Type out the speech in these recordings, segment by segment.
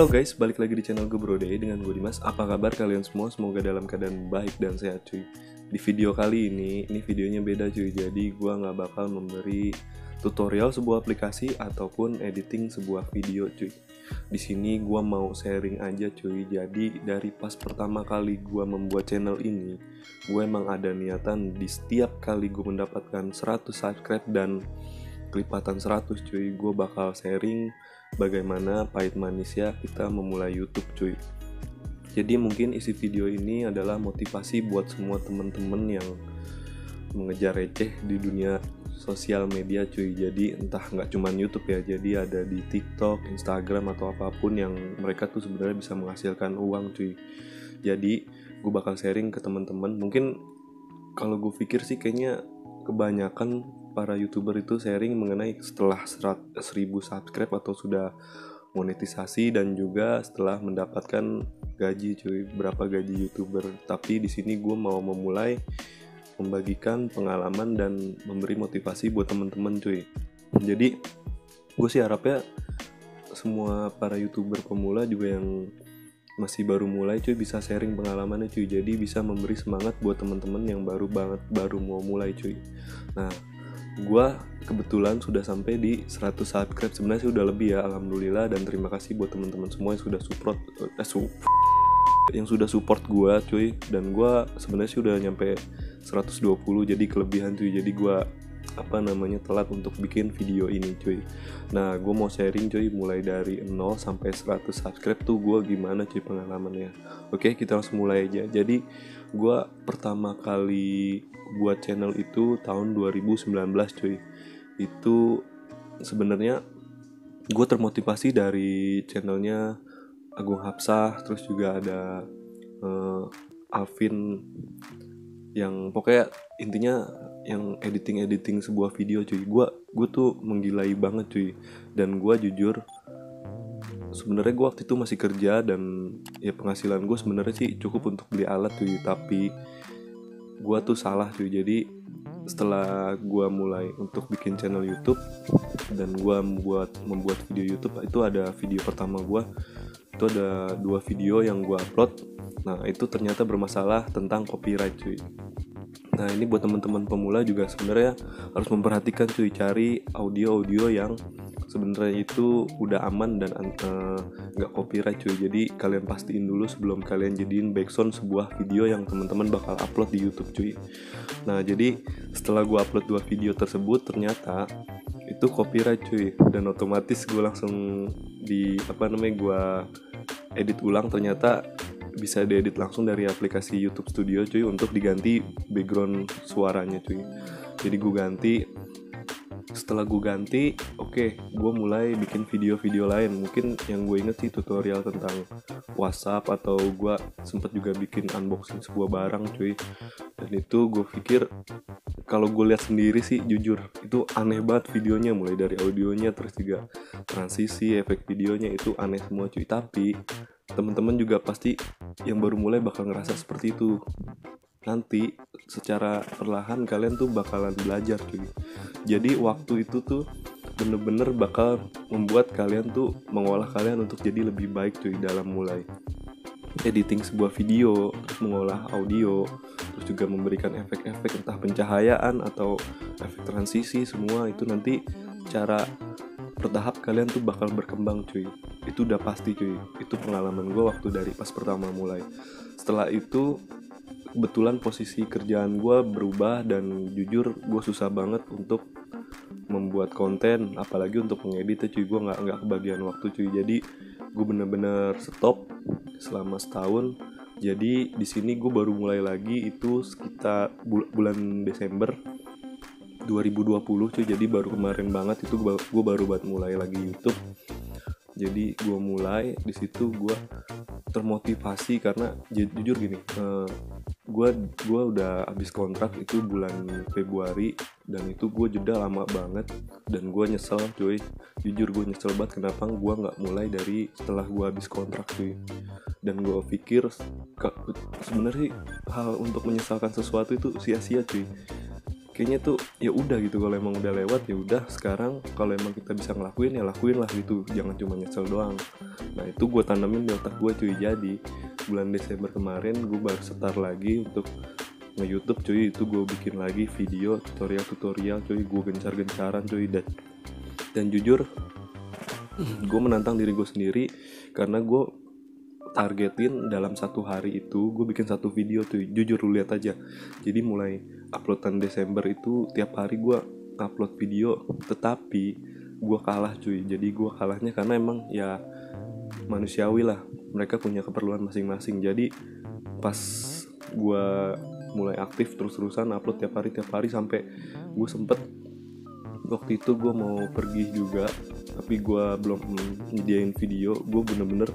Halo guys, balik lagi di channel gue Brode dengan gue Dimas. Apa kabar kalian semua? Semoga dalam keadaan baik dan sehat cuy. Di video kali ini videonya beda cuy. Jadi gue gak bakal memberi tutorial sebuah aplikasi ataupun editing sebuah video cuy. Di sini gue mau sharing aja cuy. Jadi dari pas pertama kali gue membuat channel ini, gue emang ada niatan di setiap kali gue mendapatkan 100 subscribe dan kelipatan 100 cuy, gue bakal sharing bagaimana pahit manisnya kita memulai YouTube cuy. Jadi mungkin isi video ini adalah motivasi buat semua temen-temen yang mengejar receh di dunia sosial media cuy. Jadi entah nggak cuman YouTube ya, jadi ada di TikTok, Instagram atau apapun yang mereka tuh sebenarnya bisa menghasilkan uang cuy. Jadi gue bakal sharing ke teman-teman. Mungkin kalau gue pikir sih kayaknya kebanyakan para YouTuber itu sharing mengenai setelah 1000 subscribe atau sudah monetisasi dan juga setelah mendapatkan gaji cuy, berapa gaji YouTuber. Tapi di sini gue mau memulai membagikan pengalaman dan memberi motivasi buat teman-teman cuy. Jadi gue sih harapnya semua para YouTuber pemula juga yang masih baru mulai cuy bisa sharing pengalamannya cuy. Jadi bisa memberi semangat buat teman-teman yang baru mau mulai cuy. Nah, gue kebetulan sudah sampai di 100 subscribe. Sebenarnya sih udah lebih ya, alhamdulillah, dan terima kasih buat teman-teman semua yang sudah support gue cuy. Dan gue sebenarnya sih udah nyampe 120, jadi kelebihan cuy. Jadi gue telat untuk bikin video ini cuy. Nah, gue mau sharing cuy mulai dari 0 sampai 100 subscribe tuh gue gimana cuy pengalamannya. Oke, kita langsung mulai aja. Jadi gue pertama kali buat channel itu tahun 2019 cuy. Itu sebenarnya gue termotivasi dari channelnya Agung Hapsah, terus juga ada Alvin, yang pokoknya intinya yang editing sebuah video cuy. Gue tuh menggilai banget cuy. Dan gue jujur sebenarnya gue waktu itu masih kerja dan ya penghasilan gue sebenarnya sih cukup untuk beli alat cuy. Tapi gue tuh salah cuy. Jadi setelah gue mulai untuk bikin channel YouTube dan gue membuat video YouTube, itu ada video pertama gue, itu ada 2 video yang gue upload. Nah, itu ternyata bermasalah tentang copyright cuy. Nah, ini buat teman-teman pemula juga sebenarnya harus memperhatikan cuy, cari audio yang sebenarnya itu udah aman dan nggak copyright cuy. Jadi kalian pastiin dulu sebelum kalian jadiin background sebuah video yang teman-teman bakal upload di YouTube cuy. Nah, jadi setelah gue upload 2 video tersebut ternyata itu copyright cuy, dan otomatis gue langsung gue edit ulang. Ternyata bisa diedit langsung dari aplikasi YouTube Studio cuy untuk diganti background suaranya cuy. Jadi gue ganti. Setelah gue ganti, gue mulai bikin video-video lain. Mungkin yang gue inget sih tutorial tentang WhatsApp, atau gue sempet juga bikin unboxing sebuah barang cuy. Dan itu gue pikir kalau gue lihat sendiri sih jujur itu aneh banget videonya, mulai dari audionya, terus juga transisi, efek videonya itu aneh semua cuy. Tapi teman-teman juga pasti yang baru mulai bakal ngerasa seperti itu. Nanti secara perlahan kalian tuh bakalan belajar cuy. Jadi waktu itu tuh bener-bener bakal membuat kalian tuh mengolah kalian untuk jadi lebih baik cuy dalam mulai editing sebuah video, terus mengolah audio, terus juga memberikan efek-efek entah pencahayaan atau efek transisi. Semua itu nanti cara bertahap kalian tuh bakal berkembang cuy. Itu udah pasti cuy. Itu pengalaman gue waktu dari pas pertama mulai. Setelah itu kebetulan posisi kerjaan gue berubah dan jujur gue susah banget untuk membuat konten, apalagi untuk mengedit cuy. Gue nggak kebagian waktu cuy. Jadi gue bener-bener stop selama setahun. Jadi di sini gue baru mulai lagi itu sekitar bulan Desember 2020 cuy. Jadi baru kemarin banget itu gue baru buat mulai lagi YouTube. Jadi gue mulai di situ, gue termotivasi karena jujur gini, gue udah habis kontrak itu bulan Februari, dan itu gue jeda lama banget dan gue nyesel cuy. Jujur gue nyesel banget kenapa gue nggak mulai dari setelah gue habis kontrak cuy. Dan gue pikir sebenarnya hal untuk menyesalkan sesuatu itu sia-sia cuy. kayaknya tuh ya udah gitu, kalau emang udah lewat ya udah. Sekarang kalau emang kita bisa ngelakuin ya lakuin lah gitu, jangan cuma nyesel doang. Nah itu gue tanamin di otak gue cuy. Jadi bulan Desember kemarin gue baru start lagi untuk nge-YouTube cuy. Itu gue bikin lagi video tutorial cuy, gue gencar-gencaran cuy. Dan jujur gue menantang diri gue sendiri, karena gue targetin dalam satu hari itu gue bikin satu video tuh. Jujur lu lihat aja, jadi mulai uploadan Desember itu tiap hari gue upload video, tetapi gue kalah cuy. Jadi gue kalahnya karena emang ya manusiawi lah, mereka punya keperluan masing-masing. Jadi pas gue mulai aktif terus-terusan upload tiap hari sampai gue sempet waktu itu gue mau pergi juga, tapi gue belum nyediain video. Gue bener-bener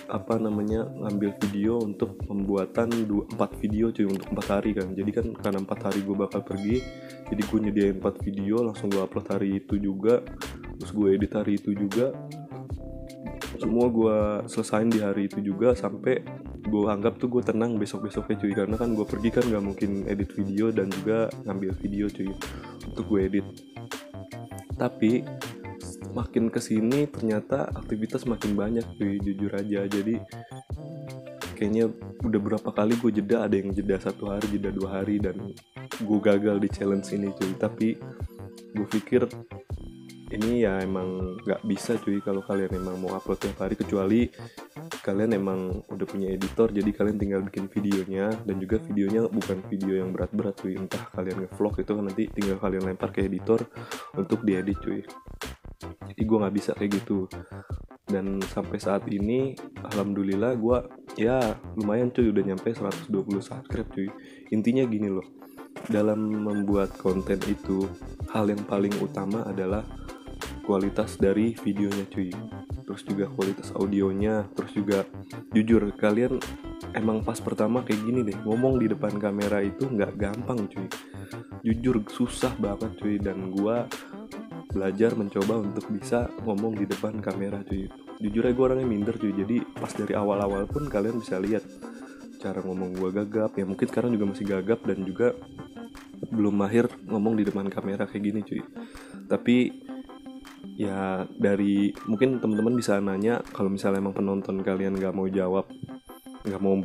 ngambil video untuk pembuatan 4 video cuy, untuk 4 hari kan. Jadi kan karena 4 hari gue bakal pergi, jadi gue nyediain 4 video langsung gue upload hari itu juga, terus gue edit hari itu juga, semua gue selesain di hari itu juga. Sampai gue anggap tuh gue tenang besok-besoknya cuy, karena kan gue pergi kan gak mungkin edit video dan juga ngambil video cuy untuk gue edit. Tapi makin kesini ternyata aktivitas makin banyak cuy, jujur aja. Jadi kayaknya udah berapa kali gue jeda, ada yang jeda 1 hari, jeda 2 hari, dan gue gagal di challenge ini cuy. Tapi gue pikir ini ya emang gak bisa cuy kalau kalian emang mau upload tiap hari, kecuali kalian emang udah punya editor, jadi kalian tinggal bikin videonya. Dan juga videonya bukan video yang berat-berat cuy, entah kalian nge-vlog itu nanti tinggal kalian lempar ke editor untuk diedit cuy. Jadi gue gak bisa kayak gitu. Dan sampai saat ini alhamdulillah gue ya lumayan cuy, udah nyampe 120 subscribe cuy. Intinya gini loh, dalam membuat konten itu hal yang paling utama adalah kualitas dari videonya cuy, terus juga kualitas audionya. Terus juga jujur, kalian emang pas pertama kayak gini deh, ngomong di depan kamera itu gak gampang cuy, jujur susah banget cuy. Dan gue belajar mencoba untuk bisa ngomong di depan kamera cuy. Jujur aja gue orangnya minder cuy, jadi pas dari awal-awal pun kalian bisa lihat cara ngomong gue gagap. Ya mungkin sekarang juga masih gagap dan juga belum mahir ngomong di depan kamera kayak gini cuy. Tapi ya dari mungkin teman-teman bisa nanya, kalau misalnya emang penonton kalian gak mau jawab, nggak mau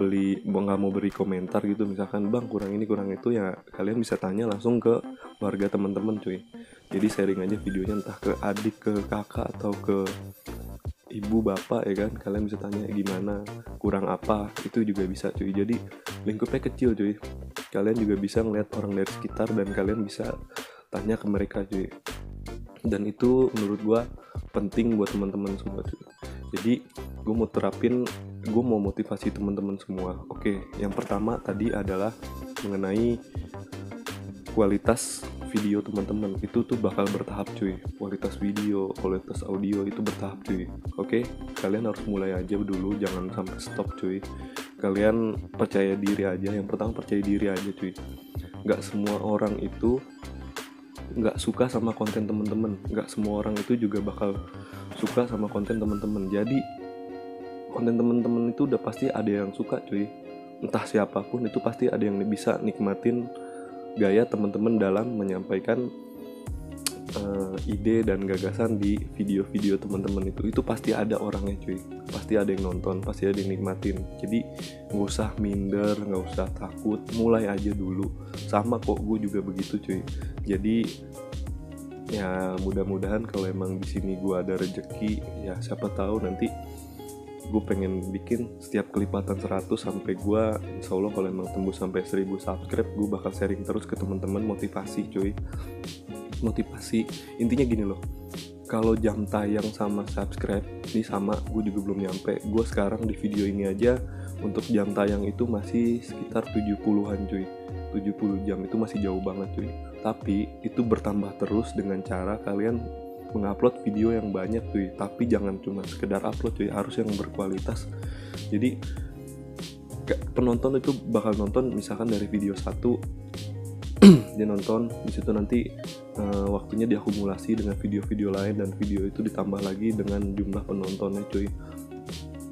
beri komentar gitu, misalkan bang kurang ini kurang itu, ya kalian bisa tanya langsung ke warga teman-teman cuy. Jadi sharing aja videonya, entah ke adik, ke kakak, atau ke ibu, bapak ya kan. Kalian bisa tanya gimana, kurang apa, itu juga bisa cuy. Jadi lingkupnya kecil cuy, kalian juga bisa ngeliat orang dari sekitar dan kalian bisa tanya ke mereka cuy. Dan itu menurut gue penting buat teman-teman semua cuy. Jadi gue mau motivasi teman-teman semua. Oke, yang pertama tadi adalah mengenai kualitas video teman-teman. Itu tuh bakal bertahap cuy. Kualitas video, kualitas audio itu bertahap cuy. Oke, kalian harus mulai aja dulu, jangan sampai stop cuy. Kalian percaya diri aja. Yang pertama percaya diri aja cuy. Gak semua orang itu gak suka sama konten teman-teman. Gak semua orang itu juga bakal suka sama konten teman-teman. Jadi konten teman-teman itu udah pasti ada yang suka cuy. Entah siapapun itu pasti ada yang bisa nikmatin gaya teman-teman dalam menyampaikan ide dan gagasan di video-video teman-teman itu pasti ada orangnya cuy, pasti ada yang nonton, pasti ada yang nikmatin. Jadi nggak usah minder, nggak usah takut, mulai aja dulu. Sama kok, gue juga begitu cuy. Jadi ya mudah-mudahan kalau emang di sini gue ada rezeki, ya siapa tahu nanti gue pengen bikin setiap kelipatan 100 sampai gue insya Allah kalau emang tembus sampai 1000 subscribe, gue bakal sharing terus ke teman-teman, motivasi cuy. Motivasi intinya gini loh, kalau jam tayang sama subscribe ini sama, gue juga belum nyampe. Gue sekarang di video ini aja untuk jam tayang itu masih sekitar 70-an cuy. 70 jam itu masih jauh banget cuy. Tapi itu bertambah terus dengan cara kalian mengupload video yang banyak cuy. Tapi jangan cuma sekedar upload cuy, harus yang berkualitas. Jadi penonton itu bakal nonton misalkan dari video 1 dia nonton, di situ nanti waktunya diakumulasi dengan video-video lain, dan video itu ditambah lagi dengan jumlah penontonnya cuy.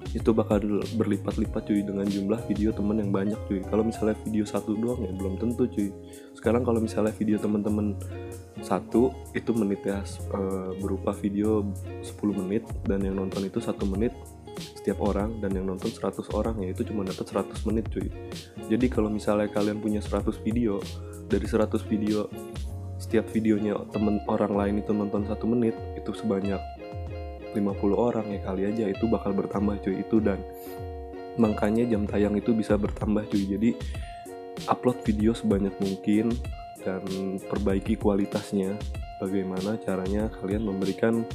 itu bakal berlipat-lipat cuy dengan jumlah video temen yang banyak cuy. Kalau misalnya video satu doang ya belum tentu cuy. Sekarang kalau misalnya video temen-temen satu itu menitnya berupa video 10 menit dan yang nonton itu 1 menit setiap orang, dan yang nonton 100 orang ya itu cuma dapat 100 menit cuy. Jadi kalau misalnya kalian punya 100 video, dari 100 video setiap videonya temen orang lain itu nonton 1 menit, itu sebanyak 50 orang ya kali aja itu bakal bertambah cuy itu. Dan makanya jam tayang itu bisa bertambah cuy. Jadi upload video sebanyak mungkin dan perbaiki kualitasnya. Bagaimana caranya kalian memberikan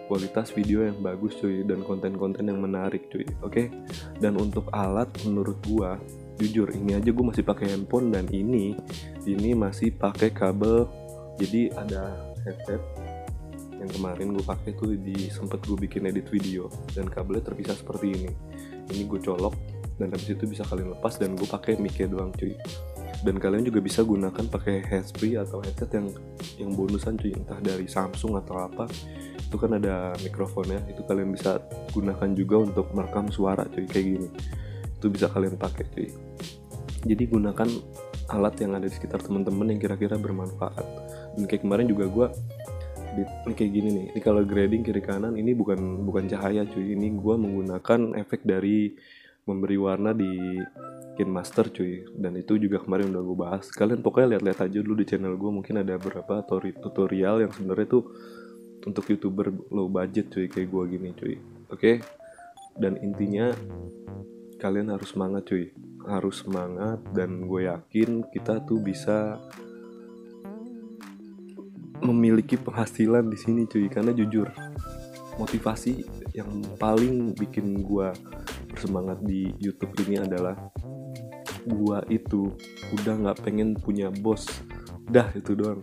kualitas video yang bagus cuy dan konten-konten yang menarik cuy. Oke. Dan untuk alat menurut gua jujur ini aja gua masih pakai handphone, dan ini masih pakai kabel. Jadi ada headset yang kemarin gue pakai tuh sempet gue bikin edit video, dan kabelnya terpisah seperti ini gue colok dan habis itu bisa kalian lepas, dan gue pakai mic-nya doang cuy. Dan kalian juga bisa gunakan pakai handsfree atau headset yang bonusan cuy, entah dari Samsung atau apa, itu kan ada mikrofonnya, itu kalian bisa gunakan juga untuk merekam suara cuy kayak gini, itu bisa kalian pakai cuy. Jadi gunakan alat yang ada di sekitar teman-teman yang kira-kira bermanfaat. Dan kayak kemarin juga gue ini kayak gini nih, ini kalau grading kiri kanan ini bukan cahaya cuy, ini gue menggunakan efek dari memberi warna di KineMaster cuy, dan itu juga kemarin udah gue bahas. Kalian pokoknya lihat-lihat aja dulu di channel gue, mungkin ada beberapa tutorial yang sebenarnya tuh untuk YouTuber low budget cuy kayak gue gini cuy. Oke. Dan intinya kalian harus semangat cuy, harus semangat, dan gue yakin kita tuh bisa memiliki penghasilan di sini cuy. Karena jujur motivasi yang paling bikin gue bersemangat di YouTube ini adalah gue itu udah nggak pengen punya bos, dah itu doang.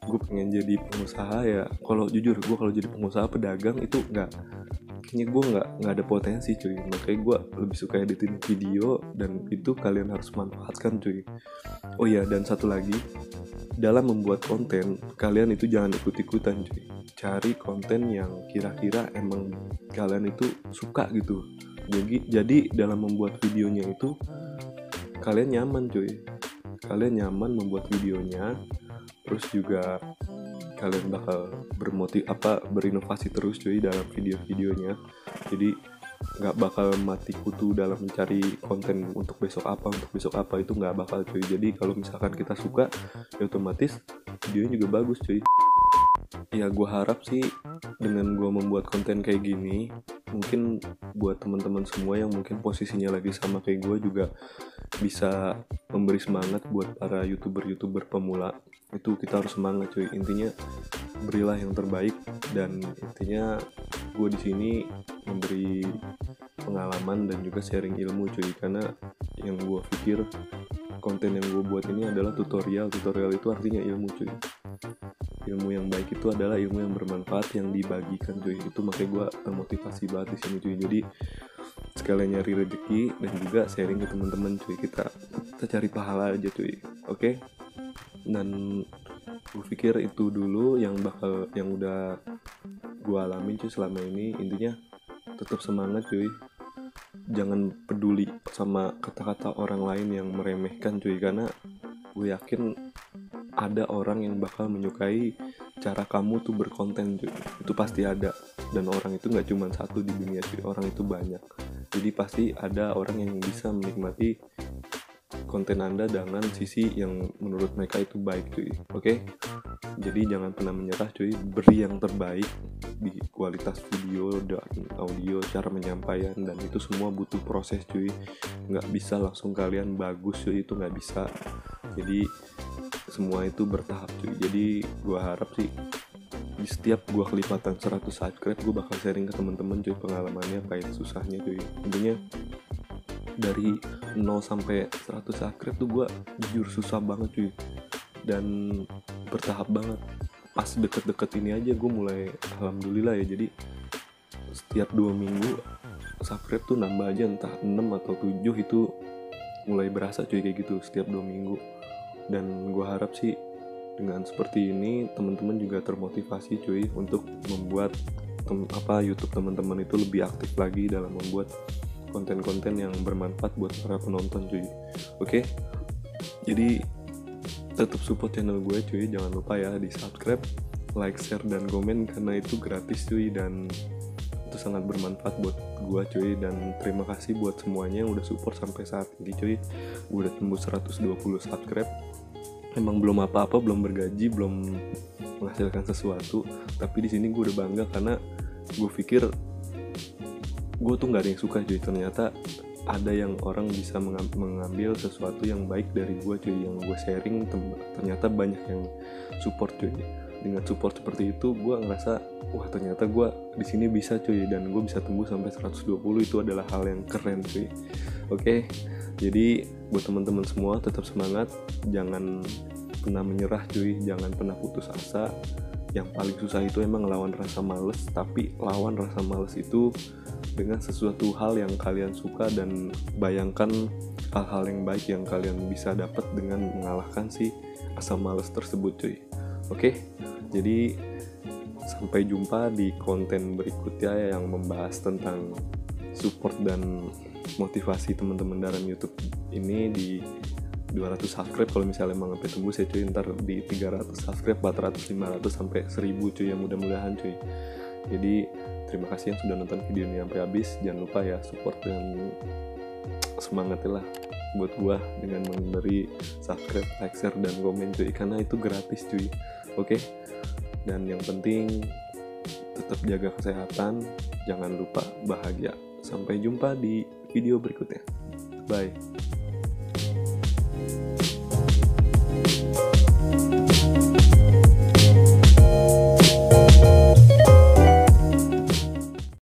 Gue pengen jadi pengusaha ya. Kalau jujur gue kalau jadi pengusaha pedagang itu kayaknya gue nggak ada potensi cuy. Makanya gue lebih suka editing video, dan itu kalian harus manfaatkan cuy. Oh iya, dan satu lagi, dalam membuat konten kalian itu jangan ikut-ikutan cuy. Cari konten yang kira-kira emang kalian itu suka gitu. Jadi dalam membuat videonya itu kalian nyaman cuy. Kalian nyaman membuat videonya, terus juga kalian bakal berinovasi terus cuy dalam video-videonya. Jadi nggak bakal mati kutu dalam mencari konten untuk besok apa itu nggak bakal cuy. Jadi kalau misalkan kita suka ya otomatis videonya juga bagus cuy. Ya gue harap sih dengan gue membuat konten kayak gini, mungkin buat teman-teman semua yang mungkin posisinya lagi sama kayak gue juga bisa memberi semangat buat para youtuber pemula. Itu kita harus semangat cuy. Intinya berilah yang terbaik, dan intinya gue di sini memberi pengalaman dan juga sharing ilmu cuy. Karena yang gue pikir konten yang gue buat ini adalah tutorial itu artinya ilmu cuy. Ilmu yang baik itu adalah ilmu yang bermanfaat yang dibagikan cuy. Itu makanya gue termotivasi banget di sini cuy. Jadi sekalian nyari rezeki dan juga sharing ke teman-teman cuy. Kita cari pahala aja cuy. Oke? Dan gue pikir itu dulu yang udah gue alamin cuy selama ini. Intinya tetap semangat cuy. Jangan peduli sama kata-kata orang lain yang meremehkan cuy. Karena gue yakin ada orang yang bakal menyukai cara kamu tuh berkonten cuy. Itu pasti ada. Dan orang itu gak cuma satu di dunia cuy. Orang itu banyak. Jadi pasti ada orang yang bisa menikmati konten Anda dengan sisi yang menurut mereka itu baik cuy. Oke? Jadi jangan pernah menyerah cuy. Beri yang terbaik di kualitas video dan audio, cara menyampaikan, dan itu semua butuh proses cuy. Gak bisa langsung kalian bagus cuy, itu gak bisa. Jadi semua itu bertahap cuy. Jadi gue harap sih di setiap gue kelipatan 100 subscribe, gue bakal sharing ke teman-teman cuy pengalamannya pahit susahnya cuy. Intinya dari 0 sampai 100 subscribe tuh gue jujur susah banget cuy, dan bertahap banget. Pas deket-deket ini aja gue mulai alhamdulillah ya. Jadi setiap 2 minggu subscribe tuh nambah aja, entah 6 atau 7 itu mulai berasa cuy kayak gitu setiap 2 minggu. Dan gue harap sih dengan seperti ini teman-teman juga termotivasi cuy untuk membuat YouTube teman-teman itu lebih aktif lagi dalam membuat konten-konten yang bermanfaat buat para penonton cuy. Oke? Jadi tetap support channel gue cuy, jangan lupa ya di subscribe, like, share, dan komen karena itu gratis cuy, dan itu sangat bermanfaat buat gue cuy. Dan terima kasih buat semuanya yang udah support sampai saat ini cuy. Gue udah tembus 120 subscribe. Emang belum apa-apa, belum bergaji, belum menghasilkan sesuatu, tapi di sini gue udah bangga karena gue pikir gue tuh nggak ada yang suka cuy, ternyata ada yang orang bisa mengambil sesuatu yang baik dari gue cuy, yang gue sharing, ternyata banyak yang support cuy. Dengan support seperti itu gue ngerasa wah ternyata gue di sini bisa cuy, dan gue bisa tembus sampai 120, itu adalah hal yang keren cuy. Oke, jadi buat teman-teman semua tetap semangat, jangan pernah menyerah cuy, jangan pernah putus asa. Yang paling susah itu emang lawan rasa males, tapi lawan rasa males itu dengan sesuatu hal yang kalian suka, dan bayangkan hal-hal yang baik yang kalian bisa dapat dengan mengalahkan si asa males tersebut cuy. Oke, jadi sampai jumpa di konten berikutnya yang membahas tentang support dan motivasi teman-teman dalam YouTube ini di 200 subscribe. Kalau misalnya emang sampai tembus ya cuy, ntar di 300 subscribe, 400, 500 sampai 1000 cuy, yang mudah-mudahan cuy. Jadi terima kasih yang sudah nonton video ini sampai habis. Jangan lupa ya support dan semangatnya lah buat gua dengan memberi subscribe, like, share, dan komen cuy, karena itu gratis cuy. Oke, dan yang penting tetap jaga kesehatan, jangan lupa bahagia. Sampai jumpa di video berikutnya. Bye.